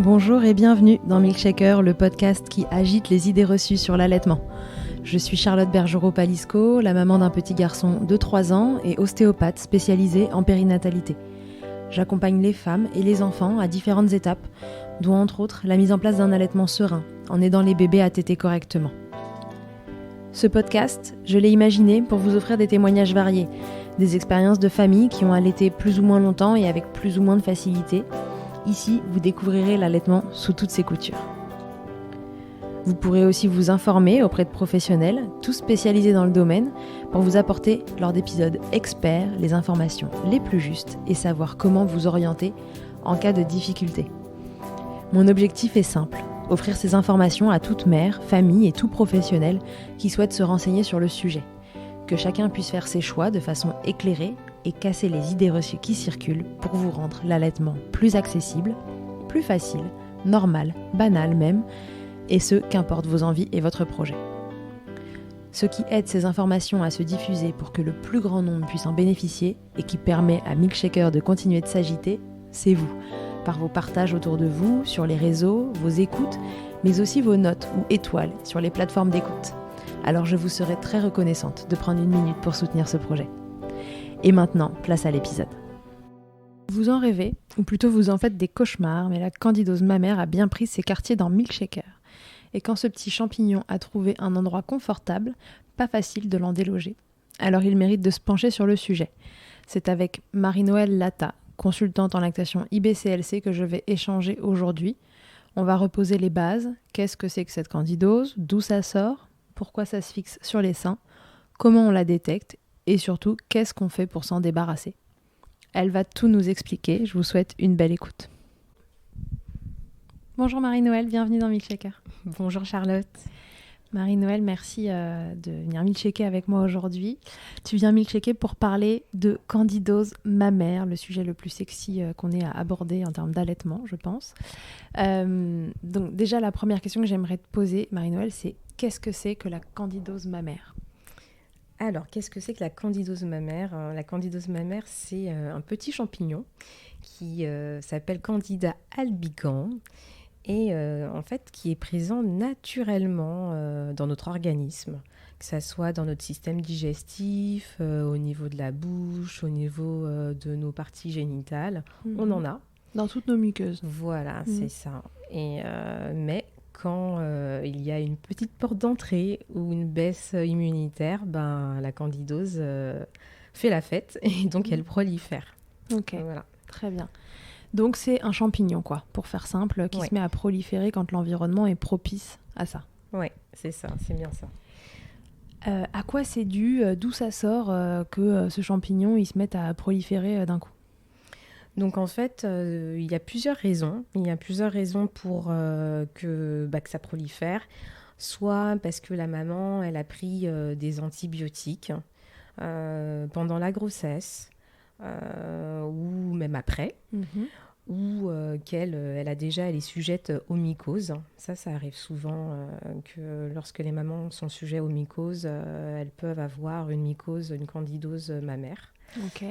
Bonjour et bienvenue dans Milkshaker, le podcast qui agite les idées reçues sur l'allaitement. Je suis Charlotte Bergerot-Palisco, la maman d'un petit garçon de 3 ans et ostéopathe spécialisée en périnatalité. J'accompagne les femmes et les enfants à différentes étapes, dont entre autres la mise en place d'un allaitement serein, en aidant les bébés à téter correctement. Ce podcast, je l'ai imaginé pour vous offrir des témoignages variés, des expériences de familles qui ont allaité plus ou moins longtemps et avec plus ou moins de facilité. Ici, vous découvrirez l'allaitement sous toutes ses coutures. Vous pourrez aussi vous informer auprès de professionnels, tous spécialisés dans le domaine, pour vous apporter, lors d'épisodes experts, les informations les plus justes et savoir comment vous orienter en cas de difficulté. Mon objectif est simple, offrir ces informations à toute mère, famille et tout professionnel qui souhaite se renseigner sur le sujet. Que chacun puisse faire ses choix de façon éclairée et casser les idées reçues qui circulent pour vous rendre l'allaitement plus accessible, plus facile, normal, banal même, et ce, qu'importe vos envies et votre projet. Ce qui aide ces informations à se diffuser pour que le plus grand nombre puisse en bénéficier et qui permet à Milkshaker de continuer de s'agiter, c'est vous, par vos partages autour de vous, sur les réseaux, vos écoutes, mais aussi vos notes ou étoiles sur les plateformes d'écoute. Alors je vous serai très reconnaissante de prendre une minute pour soutenir ce projet. Et maintenant, place à l'épisode. Vous en rêvez, ou plutôt vous en faites des cauchemars, mais la candidose mammaire a bien pris ses quartiers dans Milkshaker. Et quand ce petit champignon a trouvé un endroit confortable, pas facile de l'en déloger. Alors il mérite de se pencher sur le sujet. C'est avec Marie-Noëlle Latta, consultante en lactation IBCLC, que je vais échanger aujourd'hui. On va reposer les bases. Qu'est-ce que c'est que cette candidose? D'où ça sort? Pourquoi ça se fixe sur les seins? Comment on la détecte? Et surtout, qu'est-ce qu'on fait pour s'en débarrasser? Elle va tout nous expliquer. Je vous souhaite une belle écoute. Bonjour Marie-Noëlle, bienvenue dans Milkshaker. Bonjour Charlotte. Marie-Noëlle, merci de venir milkshaker avec moi aujourd'hui. Tu viens milkshaker pour parler de candidose mammaire, le sujet le plus sexy qu'on ait à aborder en termes d'allaitement, je pense. Donc déjà, la première question que j'aimerais te poser, Marie-Noëlle, c'est qu'est-ce que c'est que la candidose mammaire ? Alors, qu'est-ce que c'est que la candidose mammaire ? La candidose mammaire, c'est un petit champignon qui s'appelle Candida albicans et en fait qui est présent naturellement dans notre organisme, que ça soit dans notre système digestif, au niveau de la bouche, au niveau de nos parties génitales. On en a. Dans toutes nos muqueuses. Voilà, c'est ça. Et, mais quand il y a une petite porte d'entrée ou une baisse immunitaire, la candidose fait la fête et donc elle prolifère. Ok, voilà. Très bien. Donc c'est un champignon, quoi, pour faire simple, qui se met à proliférer quand l'environnement est propice à ça. Oui, c'est ça, c'est bien ça. À quoi c'est dû, d'où ça sort que ce champignon il se mette à proliférer d'un coup? Donc en fait, il y a plusieurs raisons. Il y a plusieurs raisons pour que ça prolifère. Soit parce que la maman, elle a pris des antibiotiques pendant la grossesse ou même après. Ou qu'elle elle est sujette aux mycoses. Ça arrive souvent que lorsque les mamans sont sujettes aux mycoses, elles peuvent avoir une mycose, une candidose mammaire. Ok.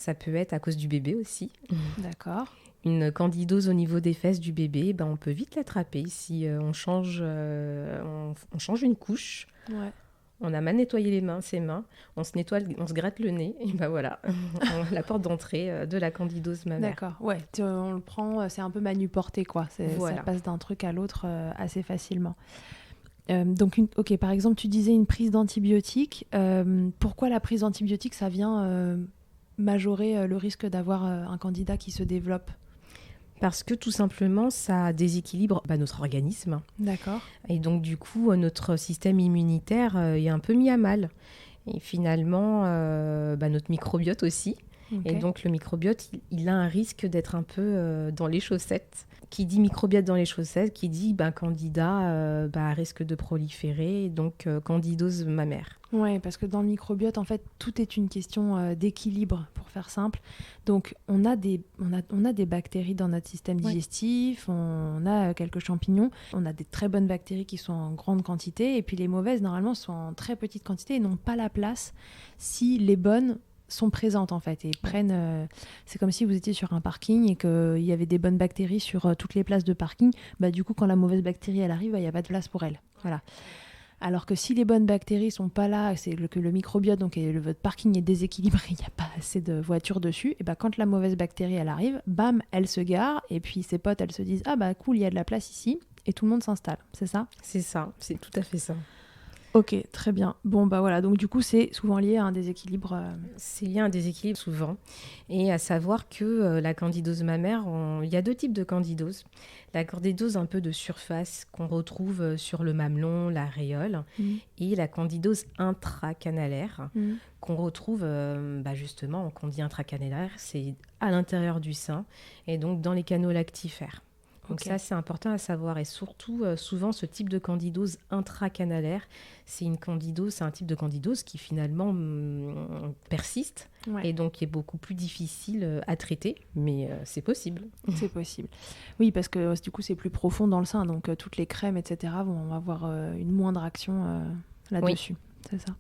Ça peut être à cause du bébé aussi. D'accord. Une candidose au niveau des fesses du bébé, on peut vite l'attraper si on change une couche. Ouais. On a mal nettoyé ses mains, on se nettoie, on se gratte le nez, et voilà, la porte d'entrée de la candidose mammaire. D'accord, ouais, on le prend, c'est un peu manuporté, quoi. Voilà. Ça passe d'un truc à l'autre assez facilement. Donc, par exemple, tu disais une prise d'antibiotiques. Pourquoi la prise d'antibiotiques, ça vient majorer le risque d'avoir un candida qui se développe? Parce que tout simplement, ça déséquilibre notre organisme. D'accord. Et donc, du coup, notre système immunitaire est un peu mis à mal. Et finalement, notre microbiote aussi. Okay. Et donc, le microbiote, il a un risque d'être un peu dans les chaussettes. Qui dit microbiote dans les chaussettes, qui dit candida risque de proliférer, donc candidose mammaire. Oui, parce que dans le microbiote, en fait, tout est une question d'équilibre, pour faire simple. Donc, on a des bactéries dans notre système digestif, on a quelques champignons, on a des très bonnes bactéries qui sont en grande quantité, et puis les mauvaises, normalement, sont en très petite quantité et n'ont pas la place si les bonnes sont présentes en fait et prennent. C'est comme si vous étiez sur un parking et qu'il y avait des bonnes bactéries sur toutes les places de parking. Bah, du coup, quand la mauvaise bactérie elle arrive, il n'y a pas de place pour elle. Voilà. Alors que si les bonnes bactéries sont pas là, que le microbiote, donc votre parking est déséquilibré, il n'y a pas assez de voitures dessus, et bah quand la mauvaise bactérie elle arrive, bam, elle se gare, et puis ses potes elles se disent ah bah cool, il y a de la place ici, et tout le monde s'installe, c'est ça ? C'est ça, c'est tout à fait ça. Ok, très bien. Bon bah voilà, donc du coup c'est souvent lié à un déséquilibre. C'est lié à un déséquilibre souvent. Et à savoir que la candidose mammaire, il y a deux types de candidose. La candidose un peu de surface qu'on retrouve sur le mamelon, l'aréole, et la candidose intracanalaire qu'on retrouve justement, quand on dit intracanalaire, c'est à l'intérieur du sein et donc dans les canaux lactifères. Donc ça, c'est important à savoir. Et surtout, souvent, ce type de candidose intracanalaire, c'est un type de candidose qui finalement persiste et donc est beaucoup plus difficile à traiter, mais c'est possible. C'est possible. Oui, parce que du coup, c'est plus profond dans le sein, donc toutes les crèmes, etc., vont avoir une moindre action là-dessus. Oui. C'est ça.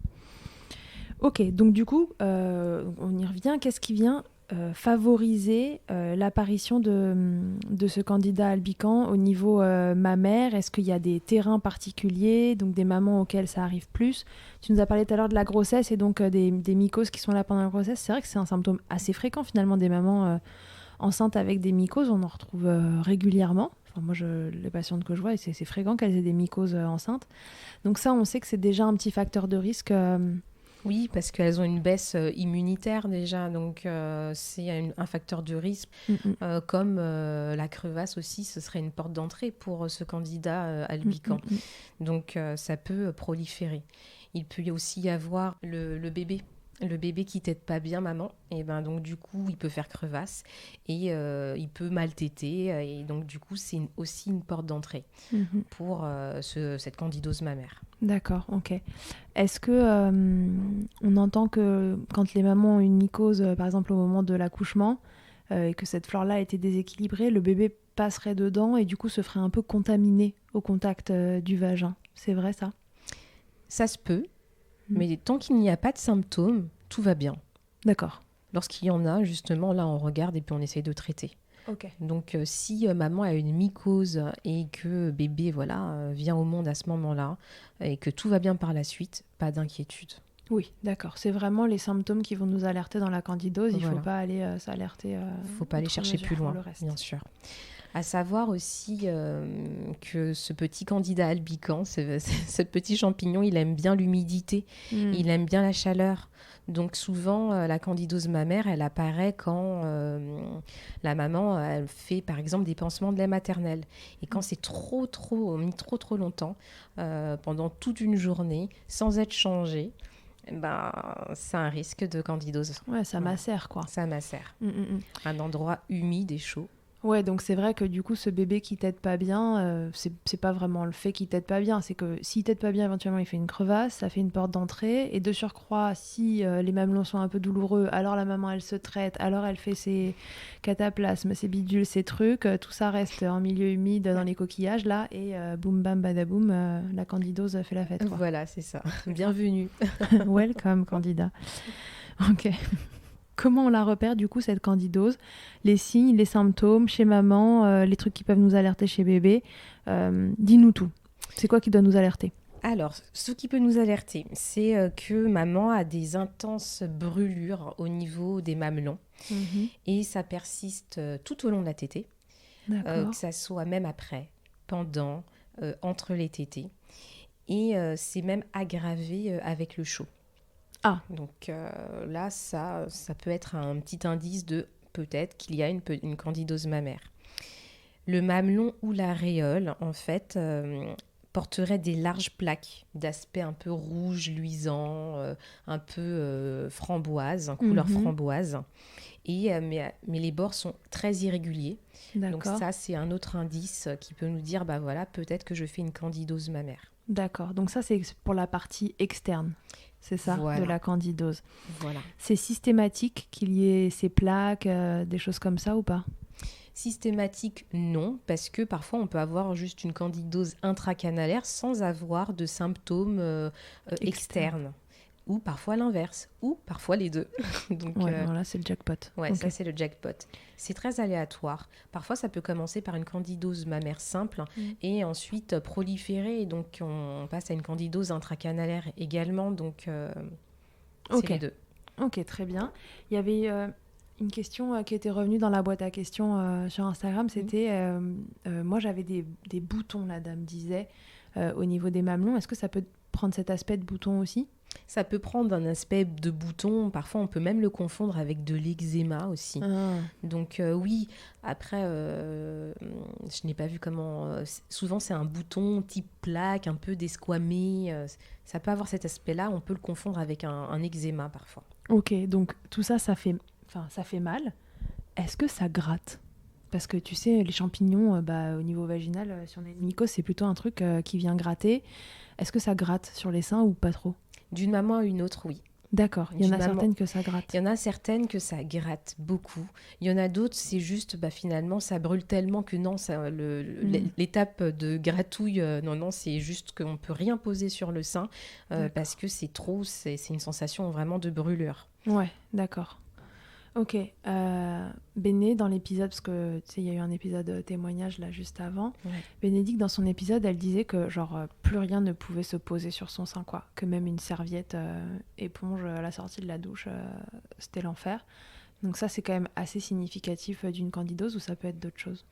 Ok, donc du coup, on y revient. Qu'est-ce qui vient favoriser l'apparition de ce candidat albicans au niveau mammaire? Est-ce qu'il y a des terrains particuliers, donc des mamans auxquelles ça arrive plus? Tu nous as parlé tout à l'heure de la grossesse et donc des mycoses qui sont là pendant la grossesse. C'est vrai que c'est un symptôme assez fréquent finalement des mamans enceintes avec des mycoses. On en retrouve régulièrement. Enfin, moi, les patientes que je vois, c'est fréquent qu'elles aient des mycoses enceintes. Donc ça, on sait que c'est déjà un petit facteur de risque. Oui, parce qu'elles ont une baisse immunitaire déjà, donc c'est un facteur de risque. Comme la crevasse aussi, ce serait une porte d'entrée pour ce candidat albicans. Donc ça peut proliférer. Il peut aussi y avoir le bébé. Le bébé qui tète pas bien maman, et ben donc du coup il peut faire crevasse et il peut mal téter et donc du coup c'est aussi une porte d'entrée pour cette candidose mammaire. D'accord, ok. Est-ce que on entend que quand les mamans ont une mycose, par exemple au moment de l'accouchement, et que cette flore-là a été déséquilibrée, le bébé passerait dedans et du coup se ferait un peu contaminer au contact du vagin. C'est vrai ça ? Ça se peut. Mais tant qu'il n'y a pas de symptômes, tout va bien. D'accord. Lorsqu'il y en a, justement, là, on regarde et puis on essaye de traiter. Okay. Donc, si maman a une mycose et que bébé vient au monde à ce moment-là et que tout va bien par la suite, pas d'inquiétude. Oui, d'accord. C'est vraiment les symptômes qui vont nous alerter dans la candidose. Il ne faut pas aller s'alerter. Il ne faut pas aller chercher plus loin, bien sûr. À savoir aussi que ce petit candidat albicans, ce petit champignon, il aime bien l'humidité, il aime bien la chaleur. Donc souvent, la candidose mammaire, elle apparaît quand la maman elle fait par exemple des pansements de lait maternel. Et quand c'est trop longtemps, pendant toute une journée, sans être changé, c'est un risque de candidose. Ouais, ça macère quoi. Ça macère. Un endroit humide et chaud. Ouais, donc c'est vrai que du coup, ce bébé qui tète pas bien, c'est pas vraiment le fait qu'il tète pas bien, c'est que s'il tète pas bien, éventuellement, il fait une crevasse, ça fait une porte d'entrée, et de surcroît, si les mamelons sont un peu douloureux, alors la maman, elle se traite, alors elle fait ses cataplasmes, ses bidules, ses trucs, tout ça reste en milieu humide dans les coquillages, là, et boum bam badaboum, la candidose fait la fête, quoi. Voilà, c'est ça. Bienvenue. Welcome, candidat. Ok. Comment on la repère, du coup, cette candidose? Les signes, les symptômes, chez maman, les trucs qui peuvent nous alerter chez bébé. Dis-nous tout. C'est quoi qui doit nous alerter? Alors, ce qui peut nous alerter, c'est que maman a des intenses brûlures au niveau des mamelons. Et ça persiste tout au long de la tétée. Que ça soit même après, pendant, entre les tétées. Et c'est même aggravé avec le chaud. Ah. Donc là, ça peut être un petit indice de peut-être qu'il y a une candidose mammaire. Le mamelon ou l'aréole, en fait, porterait des larges plaques d'aspect un peu rouge, luisant, un peu framboise, couleur framboise. Mais les bords sont très irréguliers. Donc ça, c'est un autre indice qui peut nous dire, peut-être que je fais une candidose mammaire. D'accord, donc ça, c'est pour la partie externe. C'est ça, de la candidose. Voilà. C'est systématique qu'il y ait ces plaques, des choses comme ça ou pas? Systématique, non, parce que parfois on peut avoir juste une candidose intracanalaire sans avoir de symptômes externes. ou parfois l'inverse, ou parfois les deux. Donc, voilà, c'est le jackpot. Ouais, ça c'est le jackpot. C'est très aléatoire. Parfois, ça peut commencer par une candidose mammaire simple et ensuite proliférer. Et donc, on passe à une candidose intracanalaire également. Donc, c'est les deux. Ok, très bien. Il y avait une question qui était revenue dans la boîte à questions sur Instagram. C'était, moi j'avais des boutons, la dame disait, au niveau des mamelons. Est-ce que ça peut prendre cet aspect de bouton aussi ? Ça peut prendre un aspect de bouton. Parfois, on peut même le confondre avec de l'eczéma aussi. Donc, oui. Après, je n'ai pas vu comment... souvent, c'est un bouton type plaque, un peu desquamé. Ça peut avoir cet aspect-là. On peut le confondre avec un eczéma parfois. Ok, donc tout ça, ça fait mal. Est-ce que ça gratte ? Parce que tu sais, les champignons, au niveau vaginal, si on a une mycose, c'est plutôt un truc qui vient gratter. Est-ce que ça gratte sur les seins ou pas trop ? D'une maman à une autre, oui. D'accord, il y en a certaines que ça gratte. Il y en a certaines que ça gratte beaucoup. Il y en a d'autres, c'est juste, finalement, ça brûle tellement que non, l'étape de gratouille, non, c'est juste qu'on ne peut rien poser sur le sein parce que c'est trop, c'est une sensation vraiment de brûlure. Ouais, d'accord. Ok. Béné, dans l'épisode, parce que tu sais, il y a eu un épisode témoignage là juste avant. Ouais. Bénédicte, dans son épisode, elle disait que plus rien ne pouvait se poser sur son sein, quoi. Que même une serviette éponge à la sortie de la douche, c'était l'enfer. Donc ça, c'est quand même assez significatif d'une candidose ou ça peut être d'autres choses ?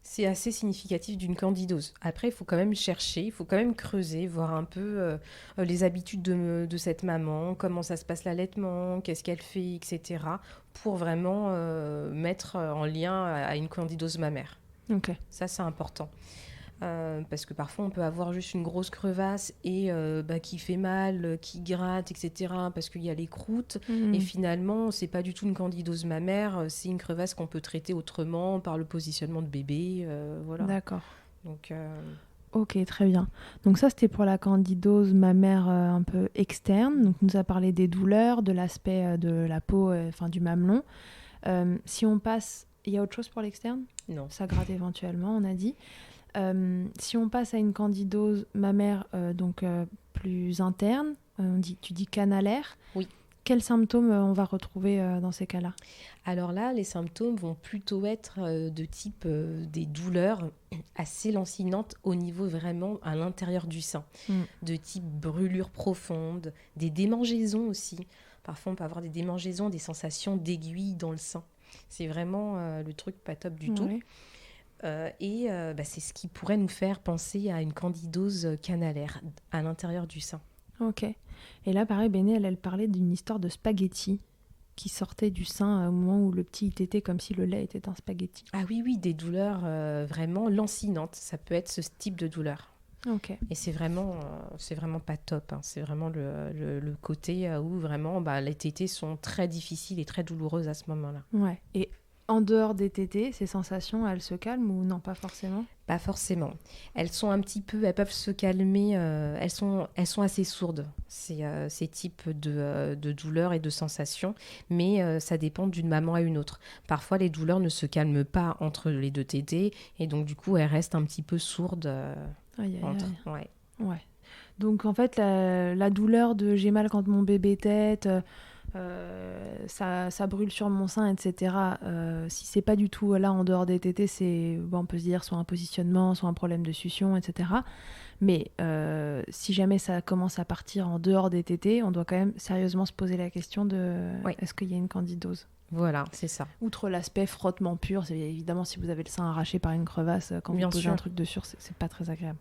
C'est assez significatif d'une candidose. Après, il faut quand même chercher, il faut quand même creuser, voir un peu les habitudes de cette maman, comment ça se passe l'allaitement, qu'est-ce qu'elle fait, etc. pour vraiment mettre en lien à une candidose mammaire. Ok. Ça, c'est important. Parce que parfois, on peut avoir juste une grosse crevasse et qui fait mal, qui gratte, etc. parce qu'il y a les croûtes. Et finalement, c'est pas du tout une candidose mammaire. C'est une crevasse qu'on peut traiter autrement par le positionnement de bébé. Voilà. D'accord. Donc, ok, très bien. Donc ça, c'était pour la candidose mammaire un peu externe. Donc, on nous a parlé des douleurs, de l'aspect de la peau, du mamelon. Si on passe... Il y a autre chose pour l'externe ? Non. Ça gratte éventuellement, on a dit. Si on passe à une candidose mammaire plus interne, tu dis canalaire. Oui. Quels symptômes on va retrouver dans ces cas-là ? Alors là, les symptômes vont plutôt être de type des douleurs assez lancinantes au niveau vraiment à l'intérieur du sein, de type brûlure profonde, des démangeaisons aussi. Parfois, on peut avoir des démangeaisons, des sensations d'aiguille dans le sein. C'est vraiment le truc pas top du tout. C'est ce qui pourrait nous faire penser à une candidose canalaire à l'intérieur du sein. Ok. Et là, pareil, Béné, elle parlait d'une histoire de spaghetti qui sortait du sein au moment où le petit tétait comme si le lait était un spaghetti. Ah oui, des douleurs vraiment lancinantes. Ça peut être ce type de douleur. Ok. Et c'est vraiment pas top. Hein. C'est vraiment le côté où vraiment les tétées sont très difficiles et très douloureuses à ce moment-là. Ouais. Et en dehors des tétées, ces sensations, elles se calment ou non, pas forcément ? Pas forcément. Elles sont elles peuvent se calmer. Elles sont assez sourdes, ces types de douleurs et de sensations. Mais ça dépend d'une maman à une autre. Parfois, les douleurs ne se calment pas entre les deux tétées. Et donc, du coup, elles restent un petit peu sourdes. Ouais. Donc, en fait, la douleur de j'ai mal quand mon bébé tète... ça brûle sur mon sein, etc. Si c'est pas du tout là en dehors des tétées, on peut se dire soit un positionnement, soit un problème de succion, etc. Mais si jamais ça commence à partir en dehors des tétées, on doit quand même sérieusement se poser la question de est-ce qu'il y a une candidose ? Voilà, c'est ça. Outre l'aspect frottement pur, c'est évidemment si vous avez le sein arraché par une crevasse, quand vous posez un truc dessus, c'est pas très agréable.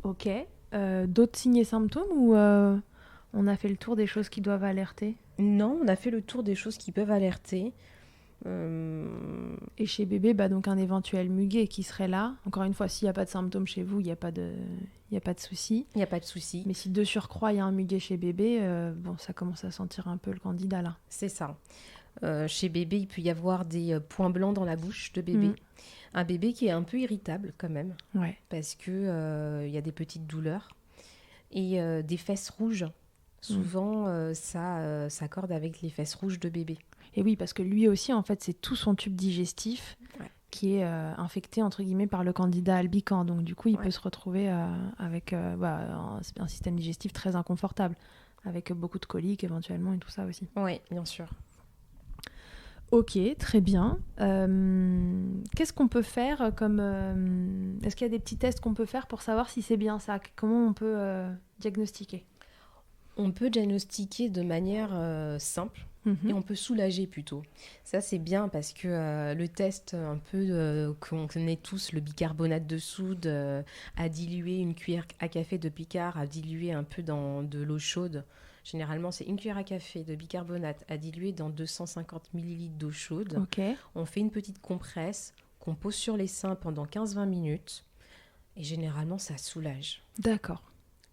Ok. D'autres signes et symptômes ou on a fait le tour des choses qui doivent alerter ? Non, on a fait le tour des choses qui peuvent alerter. Et chez bébé, donc un éventuel muguet qui serait là. Encore une fois, s'il n'y a pas de symptômes chez vous, il n'y a pas de souci. Il n'y a pas de souci. Mais si de surcroît, il y a un muguet chez bébé, ça commence à sentir un peu le candidat là. C'est ça. Chez bébé, il peut y avoir des points blancs dans la bouche de bébé. Un bébé qui est un peu irritable quand même. Ouais. Parce que y a des petites douleurs. Et des fesses rouges. Souvent, ça s'accorde avec les fesses rouges de bébé. Et oui, parce que lui aussi, en fait, c'est tout son tube digestif qui est infecté, entre guillemets, par le candidat albicans. Donc, du coup, il peut se retrouver avec un système digestif très inconfortable. avec beaucoup de coliques éventuellement et tout ça aussi. Oui, bien sûr. Ok, très bien. Qu'est-ce qu'on peut faire comme... est-ce qu'il y a des petits tests qu'on peut faire pour savoir si c'est bien ça? Comment on peut diagnostiquer? On peut diagnostiquer de manière simple et on peut soulager plutôt. Ça, c'est bien parce que le test un peu qu'on connaît tous, le bicarbonate de soude, à diluer une cuillère à café de Picard, à diluer un peu dans de l'eau chaude. Généralement, c'est une cuillère à café de bicarbonate à diluer dans 250 ml d'eau chaude. Ok, On fait une petite compresse qu'on pose sur les seins pendant 15-20 minutes et généralement, ça soulage. d'accord.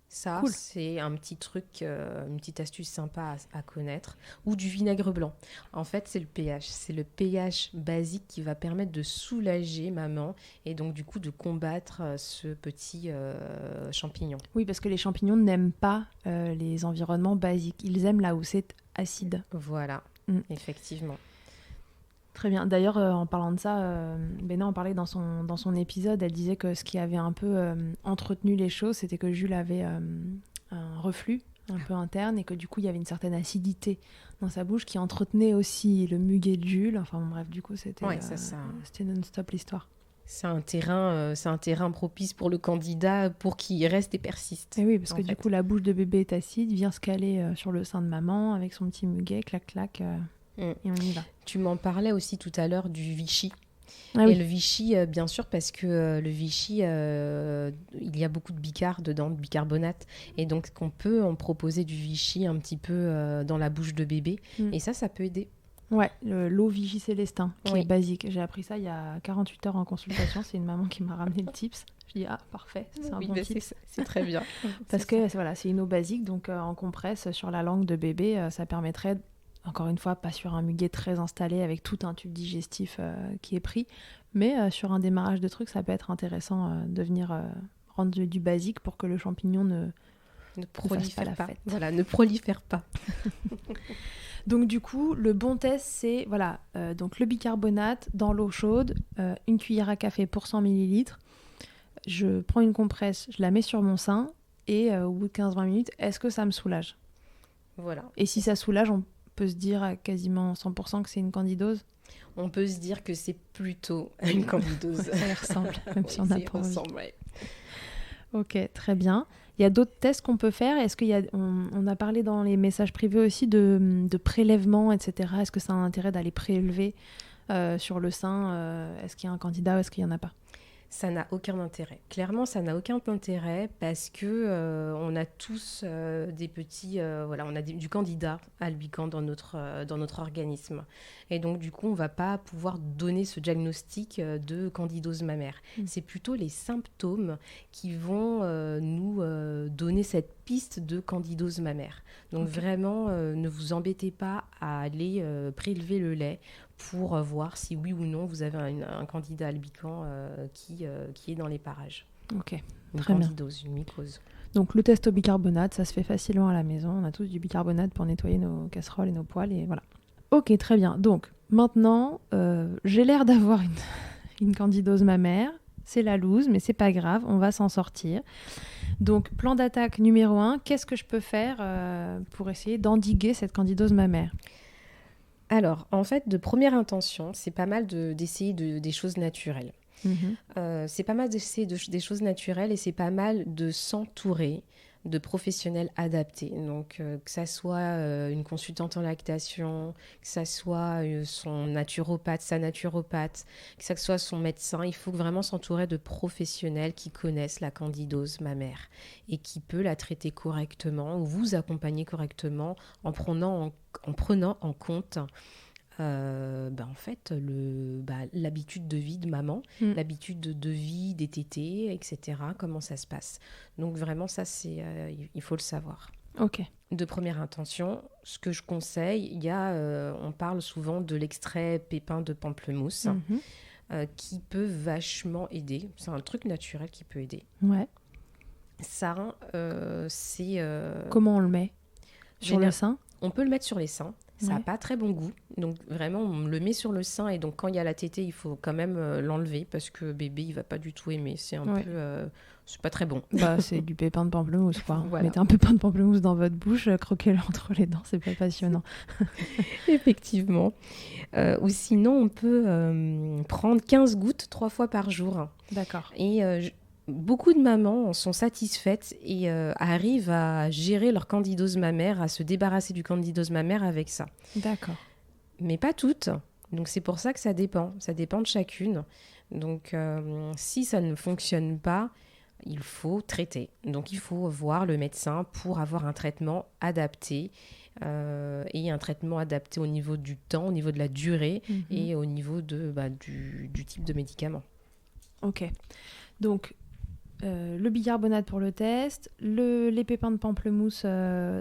Ça, Cool. c'est un petit truc, une petite astuce sympa à connaître. Ou du vinaigre blanc. En fait, c'est le pH. C'est le pH basique qui va permettre de soulager maman et donc du coup de combattre ce petit champignon. Oui, parce que les champignons n'aiment pas les environnements basiques. Ils aiment là où c'est acide. Voilà, Mm. effectivement. Très bien. D'ailleurs, en parlant de ça, Bénin en parlait dans son épisode. Elle disait que ce qui avait un peu entretenu les choses, c'était que Jules avait un reflux un peu interne et que du coup, il y avait une certaine acidité dans sa bouche qui entretenait aussi le muguet de Jules. Enfin bon, bref, du coup, c'était non-stop l'histoire. C'est un terrain propice pour le candidat pour qu'il reste et persiste. Et oui, parce que du coup, la bouche de bébé est acide, vient se caler sur le sein de maman avec son petit muguet, clac, clac, et on y va. Tu m'en parlais aussi tout à l'heure du Vichy. Ah et oui. le Vichy, bien sûr, parce que le Vichy, il y a beaucoup de bicarb dedans, de bicarbonate. Et donc, on peut en proposer du Vichy un petit peu dans la bouche de bébé. Et ça peut aider. Ouais, l'eau Vichy Célestin, qui Oui. est basique. J'ai appris ça il y a 48 heures en consultation. C'est une maman qui m'a ramené le tips. Je dis, ah, parfait, c'est un bon tips. C'est très bien. Parce que voilà, c'est une eau basique, donc en compresse sur la langue de bébé, ça permettrait, encore une fois, pas sur un muguet très installé avec tout un tube digestif qui est pris, mais sur un démarrage de truc, ça peut être intéressant de venir rendre du basique pour que le champignon ne prolifère pas. Fête. Voilà, ne prolifère pas. Donc du coup, le bon test, c'est voilà, donc le bicarbonate dans l'eau chaude, une cuillère à café pour 100 ml. Je prends une compresse, je la mets sur mon sein et au bout de 15-20 minutes, est-ce que ça me soulage? Voilà. Et si ça soulage, on peut se dire à quasiment 100% que c'est une candidose? On peut se dire que c'est plutôt une candidose. Ça y ressemble, même si on n'a pas envie. Ouais. Ok, très bien. Il y a d'autres tests qu'on peut faire. Est-ce qu'il y a, on a parlé dans les messages privés aussi de prélèvements, etc. Est-ce que ça a un intérêt d'aller prélever sur le sein? Est-ce qu'il y a un candidat ou est-ce qu'il n'y en a pas? Ça n'a aucun intérêt. Clairement, ça n'a aucun intérêt parce que on a tous des petits, voilà, on a du candidat albicans dans notre organisme. Et donc, du coup, on ne va pas pouvoir donner ce diagnostic de candidose mammaire. C'est plutôt les symptômes qui vont nous donner cette piste de candidose mammaire. Donc, vraiment, ne vous embêtez pas à aller prélever le lait pour voir si oui ou non vous avez un candidat albican qui est dans les parages. Ok, une très bien. candidose, une mycose. Donc le test au bicarbonate, ça se fait facilement à la maison. On a tous du bicarbonate pour nettoyer nos casseroles et nos poêles et voilà. Ok, très bien. Donc maintenant, j'ai l'air d'avoir une candidose mammaire. C'est la loose, mais c'est pas grave, on va s'en sortir. Donc plan d'attaque numéro 1, qu'est-ce que je peux faire pour essayer d'endiguer cette candidose mammaire? Alors, en fait, de première intention, c'est pas mal d'essayer des choses naturelles. C'est pas mal d'essayer des choses naturelles et c'est pas mal de s'entourer de professionnels adaptés. Donc, que ça soit une consultante en lactation, que ça soit son naturopathe, sa naturopathe, que ça soit son médecin, il faut vraiment s'entourer de professionnels qui connaissent la candidose mammaire et qui peut la traiter correctement ou vous accompagner correctement en prenant en compte en fait, l'habitude de vie de maman, l'habitude de vie des tétés, etc., comment ça se passe. Donc vraiment, ça, il faut le savoir. Ok. De première intention, ce que je conseille, on parle souvent de l'extrait pépin de pamplemousse qui peut vachement aider. C'est un truc naturel qui peut aider. Ouais. Ça, c'est... Comment on le met? Sur le sein? On peut le mettre sur les seins. Ça n'a pas très bon goût. Donc vraiment, on le met sur le sein et donc quand il y a la tétée, il faut quand même l'enlever parce que bébé, il va pas du tout aimer. C'est un peu... c'est pas très bon. Bah, c'est du pépin de pamplemousse, quoi. Voilà. Mettez un pépin de pamplemousse dans votre bouche, croquez-le entre les dents, c'est pas passionnant. Effectivement. Ou sinon, on peut prendre 15 gouttes 3 fois par jour. D'accord. Et beaucoup de mamans sont satisfaites et arrivent à gérer leur candidose mammaire, à se débarrasser du candidose mammaire avec ça. D'accord. Mais pas toutes. Donc c'est pour ça que ça dépend de chacune. Donc si ça ne fonctionne pas, il faut traiter. Donc il faut voir le médecin pour avoir un traitement adapté et un traitement adapté au niveau du temps, au niveau de la durée et au niveau du type de médicament. Ok. Donc le bicarbonate pour le test, les pépins de pamplemousse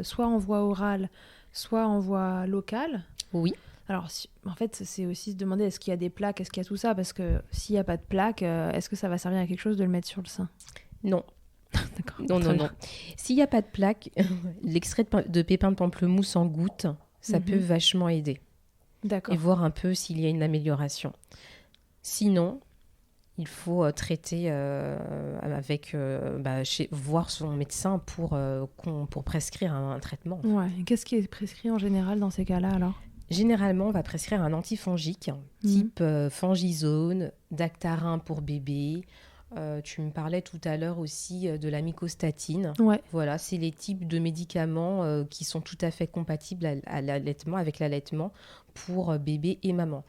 soit en voie orale, soit en voie locale. Oui. Alors, en fait, c'est aussi se demander est-ce qu'il y a des plaques, est-ce qu'il y a tout ça, parce que s'il n'y a pas de plaques, est-ce que ça va servir à quelque chose de le mettre sur le sein? Non. D'accord. Non. S'il n'y a pas de plaques, l'extrait de pépins de pamplemousse en gouttes, ça peut vachement aider. D'accord. Et voir un peu s'il y a une amélioration. Sinon, il faut traiter voir son médecin pour prescrire un traitement. Ouais. Et qu'est-ce qui est prescrit en général dans ces cas-là alors? Généralement, on va prescrire un antifongique type Fangizone, Dactarin pour bébé. Tu me parlais tout à l'heure aussi de la mycostatine. Ouais. Voilà, c'est les types de médicaments qui sont tout à fait compatibles avec l'allaitement pour bébé et maman.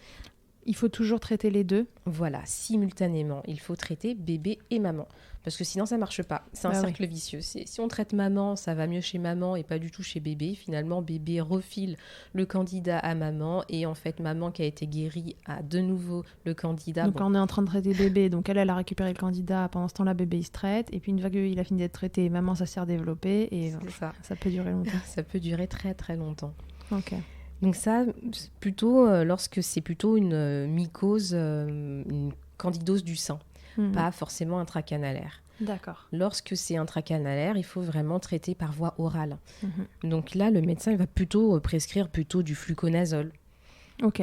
Il faut toujours traiter les deux? Voilà, simultanément. Il faut traiter bébé et maman. Parce que sinon, ça ne marche pas. C'est un cercle vicieux. Si on traite maman, ça va mieux chez maman et pas du tout chez bébé. Finalement, bébé refile le candidat à maman. Et en fait, maman qui a été guérie a de nouveau le candidat. Donc, on est en train de traiter bébé. Donc, elle a récupéré le candidat. Pendant ce temps-là, bébé, il se traite. Et puis, une fois qu'il a fini d'être traité, maman, ça s'est redéveloppé. Et ça peut durer longtemps. Ça peut durer très, très longtemps. Ok. Donc ça, plutôt lorsque c'est plutôt une mycose, une candidose du sein, pas forcément intracanalaire. D'accord. Lorsque c'est intracanalaire, il faut vraiment traiter par voie orale. Donc là, le médecin il va plutôt prescrire du fluconazole. Ok.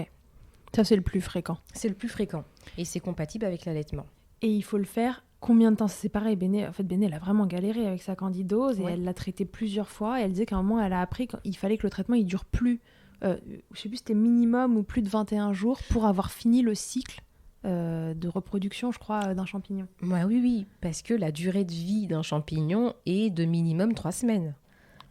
Ça, c'est le plus fréquent. C'est le plus fréquent et c'est compatible avec l'allaitement. Et il faut le faire combien de temps? C'est pareil, Béné, elle a vraiment galéré avec sa candidose et elle l'a traité plusieurs fois. Et elle disait qu'à un moment, elle a appris qu'il fallait que le traitement il dure plus. Je sais plus, c'était minimum ou plus de 21 jours pour avoir fini le cycle de reproduction, je crois, d'un champignon. Oui, parce que la durée de vie d'un champignon est de minimum 3 semaines.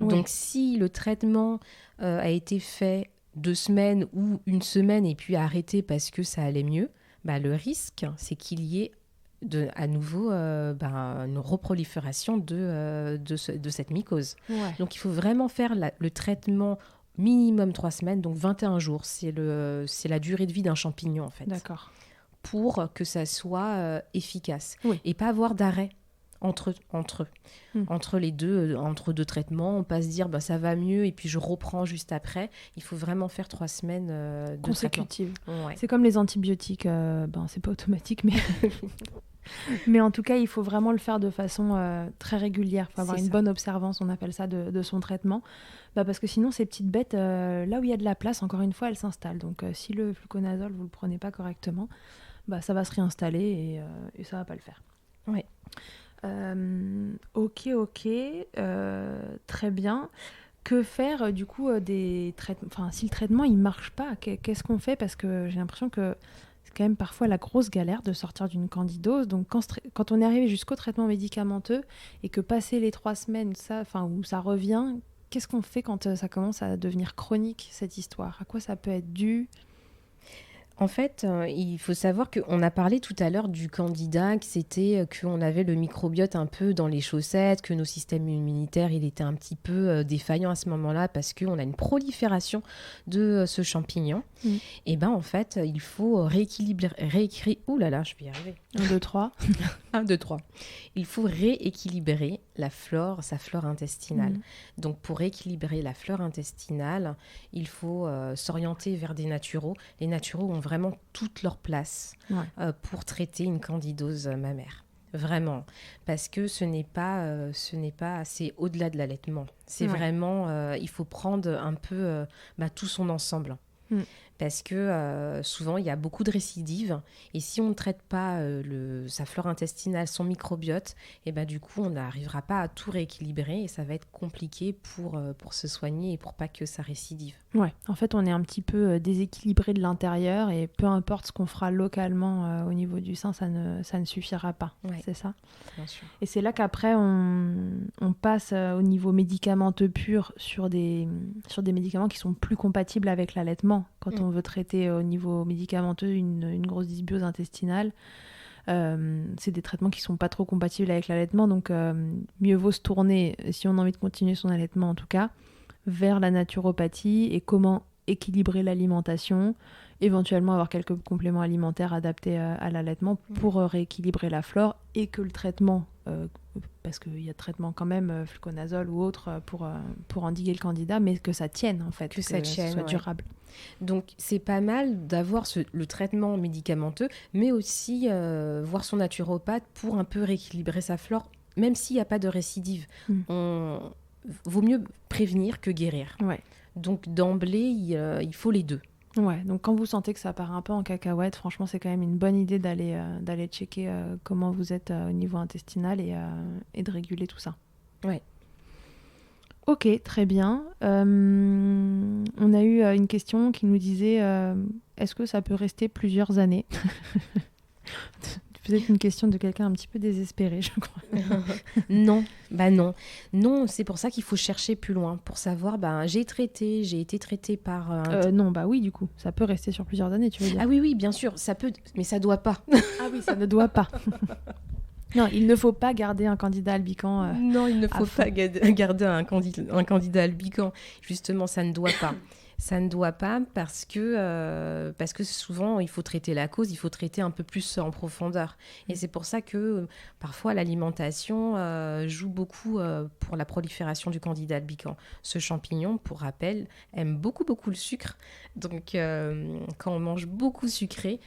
Oui. Donc si le traitement a été fait 2 semaines ou 1 semaine et puis arrêté parce que ça allait mieux, le risque, c'est qu'il y ait à nouveau une reprolifération de cette mycose. Ouais. Donc il faut vraiment faire le traitement minimum 3 semaines, donc 21 jours. C'est la durée de vie d'un champignon, en fait. D'accord. Pour que ça soit efficace. Oui. Et pas avoir d'arrêt entre eux. Entre les deux, entre 2 traitements. On pas se dire, ça va mieux et puis je reprends juste après. Il faut vraiment faire 3 semaines de consécutives. Ouais. C'est comme les antibiotiques. C'est pas automatique, mais... Mais en tout cas, il faut vraiment le faire de façon très régulière. Il faut avoir une bonne observance, on appelle ça, de son traitement. Parce que sinon, ces petites bêtes, là où il y a de la place, encore une fois, elles s'installent. Donc, si le fluconazole, vous ne le prenez pas correctement, ça va se réinstaller et ça ne va pas le faire. Oui. Ok. Très bien. Que faire, du coup, des traitements... Enfin, si le traitement, il ne marche pas, qu'est-ce qu'on fait? Parce que j'ai l'impression que c'est quand même parfois la grosse galère de sortir d'une candidose. Donc quand on est arrivé jusqu'au traitement médicamenteux et que passé les 3 semaines où ça revient, qu'est-ce qu'on fait quand ça commence à devenir chronique, cette histoire? À quoi ça peut être dû? En fait, il faut savoir qu'on a parlé tout à l'heure du candida, que c'était qu'on avait le microbiote un peu dans les chaussettes, que nos systèmes immunitaires, il était un petit peu défaillant à ce moment-là parce qu'on a une prolifération de ce champignon. Et en fait, il faut rééquilibrer. Ouh là là, je vais y arriver. 1, 2, 3. 1, 2, 3. Il faut rééquilibrer sa flore intestinale. Donc, pour rééquilibrer la flore intestinale, il faut s'orienter vers des naturaux. Les naturaux ont vraiment toute leur place pour traiter une candidose mammaire. Vraiment, parce que ce n'est pas, c'est au-delà de l'allaitement. C'est vraiment, il faut prendre un peu tout son ensemble. Parce que souvent, il y a beaucoup de récidives. Et si on ne traite pas sa flore intestinale, son microbiote, et du coup, on n'arrivera pas à tout rééquilibrer. Et ça va être compliqué pour se soigner et pour pas que ça récidive. Ouais, en fait, on est un petit peu déséquilibré de l'intérieur. Et peu importe ce qu'on fera localement au niveau du sein, ça ne suffira pas. Ouais. C'est ça ? Bien sûr. Et c'est là qu'après, on passe au niveau médicamenteux pur sur des médicaments qui sont plus compatibles avec l'allaitement. Quand on veut traiter au niveau médicamenteux une grosse dysbiose intestinale, c'est des traitements qui ne sont pas trop compatibles avec l'allaitement. Donc, mieux vaut se tourner, si on a envie de continuer son allaitement en tout cas, vers la naturopathie et comment équilibrer l'alimentation, éventuellement avoir quelques compléments alimentaires adaptés à l'allaitement pour rééquilibrer la flore et que le traitement, parce qu'il y a de traitements quand même, fluconazole ou autre, pour endiguer le candida, mais que ça tienne en fait, que ça soit durable. Donc c'est pas mal d'avoir le traitement médicamenteux, mais aussi voir son naturopathe pour un peu rééquilibrer sa flore, même s'il n'y a pas de récidive. Vaut mieux prévenir que guérir. Ouais. Donc d'emblée, il faut les deux. Ouais, donc quand vous sentez que ça part un peu en cacahuète, franchement, c'est quand même une bonne idée d'aller checker comment vous êtes au niveau intestinal et de réguler tout ça. Ouais. Ok, très bien. On a eu une question qui nous disait est-ce que ça peut rester plusieurs années ? Peut-être une question de quelqu'un un petit peu désespéré, je crois. Non, non. Non, c'est pour ça qu'il faut chercher plus loin, pour savoir, j'ai été traitée par... Non, oui, du coup, ça peut rester sur plusieurs années, tu veux dire. Ah oui, bien sûr, ça peut, mais ça doit pas. Ah oui, ça ne doit pas. Non, il ne faut pas garder un candidat albicans. Non, il ne faut pas garder un candidat albicans. Justement, ça ne doit pas. Ça ne doit pas parce que souvent, il faut traiter la cause, il faut traiter un peu plus en profondeur. Et c'est pour ça que parfois l'alimentation joue beaucoup pour la prolifération du candida albicans. Ce champignon, pour rappel, aime beaucoup, beaucoup le sucre. Donc, quand on mange beaucoup sucré,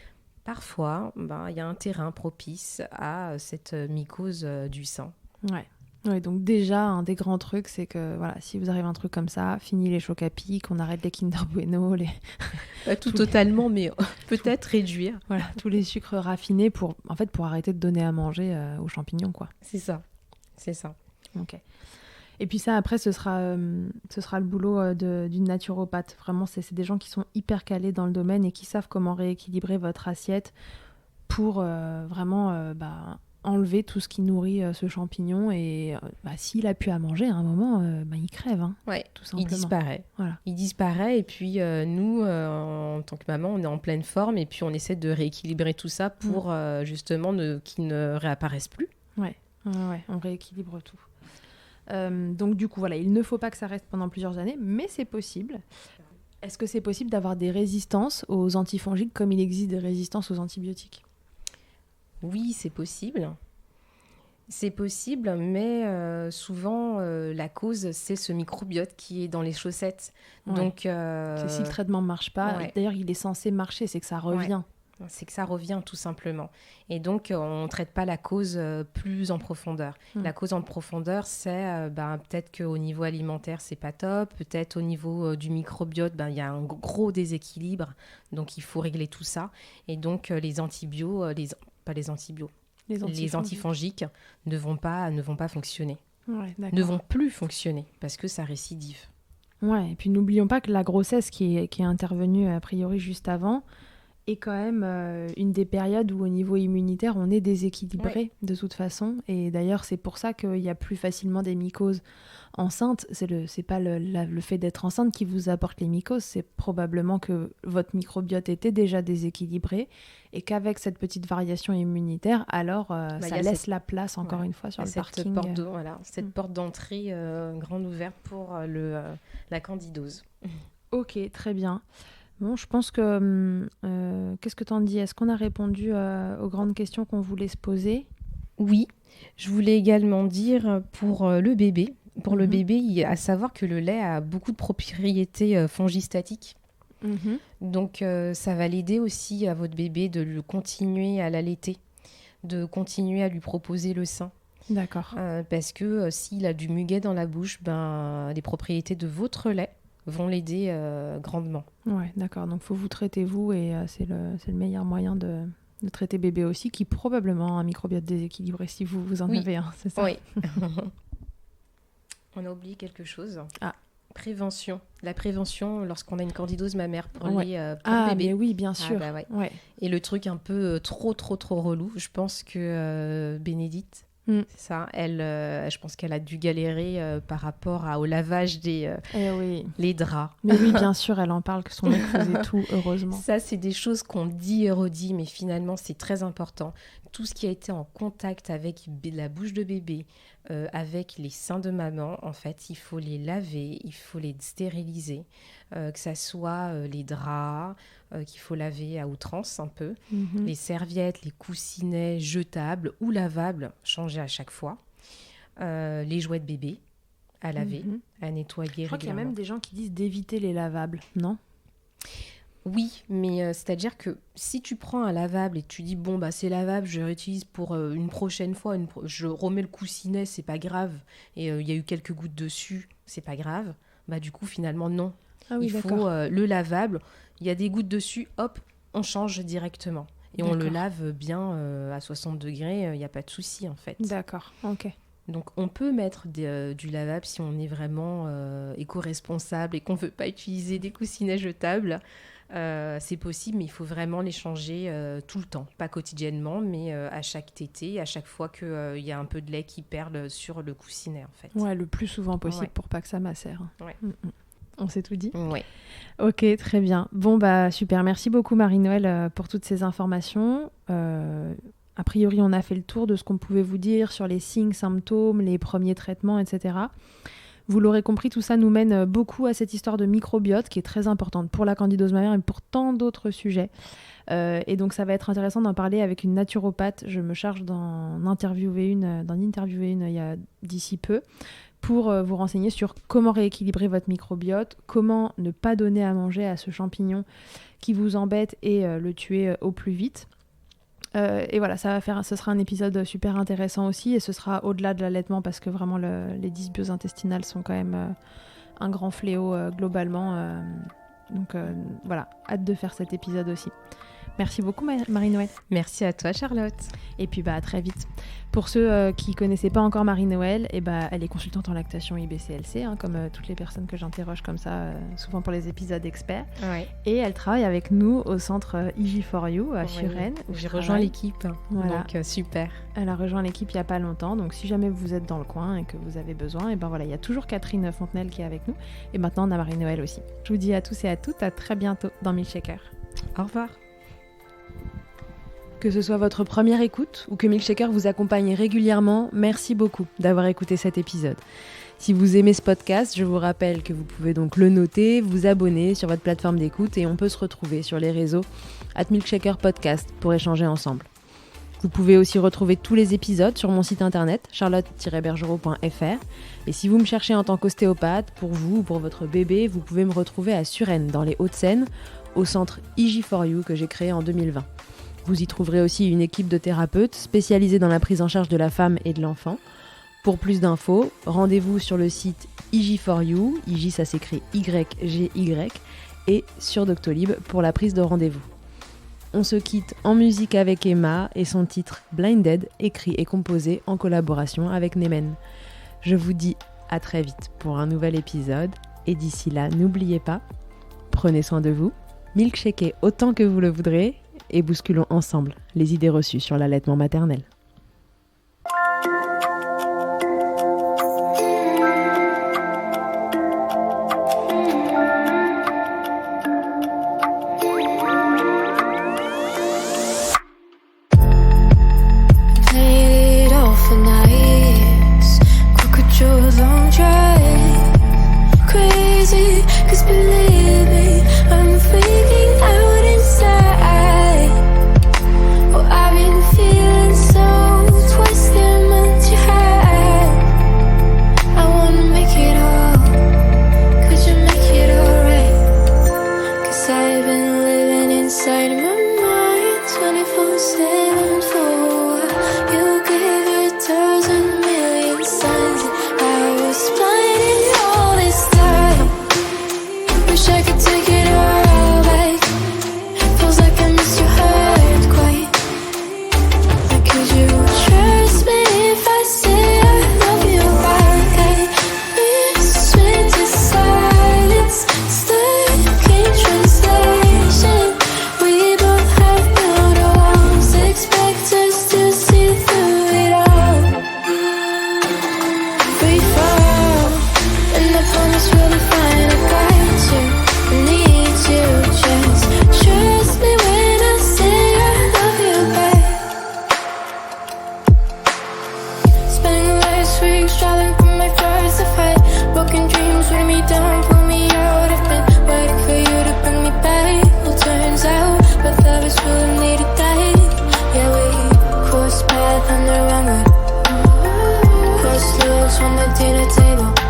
parfois, il y a un terrain propice à cette mycose du sein. Ouais. Oui, donc déjà, un des grands trucs, c'est que voilà, si vous arrive un truc comme ça, fini les chocs à pic, on arrête les Kinder Bueno, Pas tout totalement, mais peut-être réduire. Voilà, tous les sucres raffinés pour arrêter de donner à manger aux champignons, quoi. C'est ça. Ok. Et puis ça, après, ce sera le boulot d'une naturopathe. Vraiment, c'est des gens qui sont hyper calés dans le domaine et qui savent comment rééquilibrer votre assiette pour vraiment... enlever tout ce qui nourrit ce champignon et s'il a pu à manger à un moment, il crève, hein, tout simplement. Il disparaît. Voilà. Il disparaît et puis nous, en tant que maman, on est en pleine forme et puis on essaie de rééquilibrer tout ça pour justement qu'il ne réapparaisse plus. Ouais, on rééquilibre tout. Donc du coup, voilà, il ne faut pas que ça reste pendant plusieurs années, mais c'est possible. Est-ce que c'est possible d'avoir des résistances aux antifongiques comme il existe des résistances aux antibiotiques ? Oui, c'est possible. C'est possible, mais souvent, la cause, c'est ce microbiote qui est dans les chaussettes. Ouais. Donc, c'est si le traitement ne marche pas, d'ailleurs, il est censé marcher, c'est que ça revient. Ouais. C'est que ça revient, tout simplement. Et donc, on ne traite pas la cause plus en profondeur. La cause en profondeur, c'est peut-être qu'au niveau alimentaire, c'est pas top. Peut-être au niveau du microbiote, il y a un gros déséquilibre. Donc, il faut régler tout ça. Et donc, les antifongiques ne vont pas fonctionner. Ouais, ne vont plus fonctionner parce que ça récidive. Ouais, et puis n'oublions pas que la grossesse qui est intervenue a priori juste avant est quand même une des périodes où au niveau immunitaire on est déséquilibré de toute façon. Et d'ailleurs c'est pour ça qu'il y a plus facilement des mycoses enceintes. C'est pas le fait d'être enceinte qui vous apporte les mycoses, c'est probablement que votre microbiote était déjà déséquilibré et qu'avec cette petite variation immunitaire, alors ça laisse la place encore une fois sur le parking. Cette porte d'entrée grande ouverte pour la candidose. Ok, très bien. Bon, je pense que... qu'est-ce que t'en dis ? Est-ce qu'on a répondu aux grandes questions qu'on voulait se poser ? Oui. Je voulais également dire pour le bébé. Pour le bébé, à savoir que le lait a beaucoup de propriétés fongistatiques. Donc, ça va l'aider aussi à votre bébé de le continuer à l'allaiter. de continuer à lui proposer le sein. D'accord. Parce que s'il a du muguet dans la bouche, les propriétés de votre lait vont l'aider grandement. Ouais, d'accord. Donc, il faut vous traiter vous et c'est le meilleur moyen de traiter bébé aussi, qui probablement a un microbiote déséquilibré si vous en avez un, c'est ça? Oui. On a oublié quelque chose. Prévention. La prévention lorsqu'on a une candidose mammaire pour les bébés. Mais oui, bien sûr. Ouais. Et le truc un peu trop relou, je pense que Bénédicte, c'est ça, je pense qu'elle a dû galérer par rapport au lavage les draps. Mais oui, bien sûr, elle en parle, que son mec faisait tout, heureusement. Ça, c'est des choses qu'on dit et redit, mais finalement, c'est très important. Tout ce qui a été en contact avec la bouche de bébé, avec les seins de maman, en fait, il faut les laver, il faut les stériliser, que ça soit les draps, qu'il faut laver à outrance un peu, les serviettes, les coussinets jetables ou lavables, changer à chaque fois, les jouets de bébé à laver, à nettoyer régulièrement. Je crois qu'il y a même des gens qui disent d'éviter les lavables, non ? Oui, mais c'est-à-dire que si tu prends un lavable et tu dis c'est lavable, je le réutilise pour une prochaine fois, je remets le coussinet, c'est pas grave, et il y a eu quelques gouttes dessus, c'est pas grave, du coup finalement non. Il faut le lavable, il y a des gouttes dessus, hop, on change directement. Et on le lave bien à 60 degrés, il n'y a pas de souci en fait. D'accord, ok. Donc on peut mettre du lavable si on est vraiment éco-responsable et qu'on ne veut pas utiliser des coussinets jetables. C'est possible, mais il faut vraiment les changer tout le temps. Pas quotidiennement, mais à chaque tétée, à chaque fois qu'il y a un peu de lait qui perle sur le coussinet en fait. Ouais, le plus souvent possible pour pas que ça macère. Ouais. On s'est tout dit ? Oui. Ok, très bien. Bon, super. Merci beaucoup Marie-Noëlle pour toutes ces informations. A priori, on a fait le tour de ce qu'on pouvait vous dire sur les signes, symptômes, les premiers traitements, etc. Vous l'aurez compris, tout ça nous mène beaucoup à cette histoire de microbiote qui est très importante pour la candidose mammaire et pour tant d'autres sujets. Et donc, ça va être intéressant d'en parler avec une naturopathe. Je me charge d'en interviewer une d'ici peu pour vous renseigner sur comment rééquilibrer votre microbiote, comment ne pas donner à manger à ce champignon qui vous embête et le tuer au plus vite. Et voilà, ce sera un épisode super intéressant aussi, et ce sera au-delà de l'allaitement parce que vraiment les dysbioses intestinales sont quand même un grand fléau globalement. Donc voilà, hâte de faire cet épisode aussi. Merci beaucoup Marie-Noëlle. Merci à toi Charlotte. Et puis à très vite. Pour ceux qui ne connaissaient pas encore Marie-Noëlle, elle est consultante en lactation IBCLC, comme toutes les personnes que j'interroge comme ça, souvent pour les épisodes experts. Ouais. Et elle travaille avec nous au centre IG4U à Suresnes. J'ai rejoint l'équipe, voilà. Donc super. Elle a rejoint l'équipe il n'y a pas longtemps, donc si jamais vous êtes dans le coin et que vous avez besoin, il y a toujours Catherine Fontenelle qui est avec nous. Et maintenant on a Marie-Noëlle aussi. Je vous dis à tous et à toutes, à très bientôt dans Milkshaker. Au revoir. Que ce soit votre première écoute ou que Milkshaker vous accompagne régulièrement, merci beaucoup d'avoir écouté cet épisode. Si vous aimez ce podcast, je vous rappelle que vous pouvez donc le noter, vous abonner sur votre plateforme d'écoute et on peut se retrouver sur les réseaux @milkshakerpodcast pour échanger ensemble. Vous pouvez aussi retrouver tous les épisodes sur mon site internet charlotte-bergerot.fr et si vous me cherchez en tant qu'ostéopathe, pour vous ou pour votre bébé, vous pouvez me retrouver à Suresnes dans les Hauts-de-Seine au centre IG4U que j'ai créé en 2020. Vous y trouverez aussi une équipe de thérapeutes spécialisés dans la prise en charge de la femme et de l'enfant. Pour plus d'infos, rendez-vous sur le site IG4U, IG ça s'écrit YGY, et sur Doctolib pour la prise de rendez-vous. On se quitte en musique avec Emma et son titre Blinded, écrit et composé en collaboration avec Nemen. Je vous dis à très vite pour un nouvel épisode, et d'ici là, n'oubliez pas, prenez soin de vous, milkshakez autant que vous le voudrez, et bousculons ensemble les idées reçues sur l'allaitement maternel. So close, write me down, pull me out. I've been waiting for you to bring me back. Well, turns out both of us really need to die. Yeah, we crossed paths on the wrong road. Crossed looks from the dinner table.